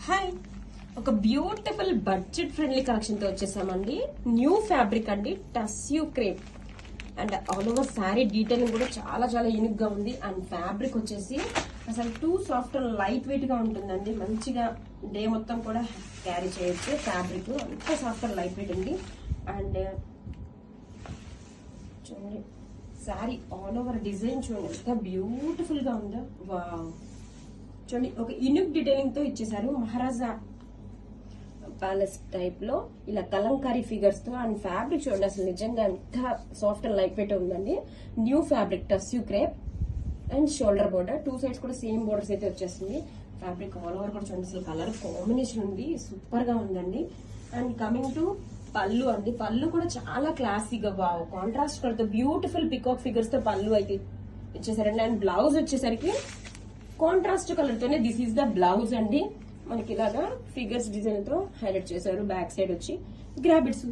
Hi, ఒక beautiful budget friendly collection తో వచ్చేసామండి. న్యూ ఫ్యాబ్రిక్ అండి, tissue crepe and all over sari detailing కూడా చాలా చాలా యూనిక్ గా ఉంది. అండ్ ఫ్యాబ్రిక్ వచ్చేసి అసలు two soft and light wait గా ఉంటుందండి. మంచిగా డే మొత్తం కూడా క్యారీ చేయొచ్చు. ఫ్యాబ్రిక్ అంత సాఫ్ట్ అండ్ లైట్ వెయిట్ ఉంది. అండ్ చూడండి శారీ ఆల్ ఓవర్ డిజైన్ చూడండి ఎంత బ్యూటిఫుల్ గా ఉందో. వావ్, చూడండి ఒక యూనిక్ డీటెయిలింగ్ తో ఇచ్చేసారు. మహారాజా ప్యాలెస్ టైప్ లో ఇలా కలంకారీ ఫిగర్స్ తో. అండ్ ఫ్యాబ్రిక్ చూడండి అసలు నిజంగా ఎంత సాఫ్ట్ అండ్ లైట్ వెయిట్ ఉందండి. New fabric tissue crepe and shoulder border, two sides కూడా సేమ్ బోర్డర్స్ అయితే వచ్చేస్తుంది. ఫ్యాబ్రిక్ ఆల్ ఓవర్ కూడా చూడండి అసలు కలర్ కాంబినేషన్ ఉంది, సూపర్ గా ఉందండి. అండ్ కమింగ్ టు పళ్ళు అండి, పళ్ళు కూడా చాలా క్లాసీగా వావ్ కాంట్రాస్ట్ కలర్ తో బ్యూటిఫుల్ పికాక్ ఫిగర్స్ తో పళ్ళు అయితే ఇచ్చేసారండి. అండ్ బ్లౌజ్ వచ్చేసరికి కాంట్రాస్ట్ కలర్ తోనే దిస్ ఈస్ ద బ్లౌజ్ అండి. మనకి ఇలాగా ఫిగర్స్ డిజైన్ తో హైలైట్ చేశారు. బ్యాక్ సైడ్ వచ్చి గ్రాబిట్స్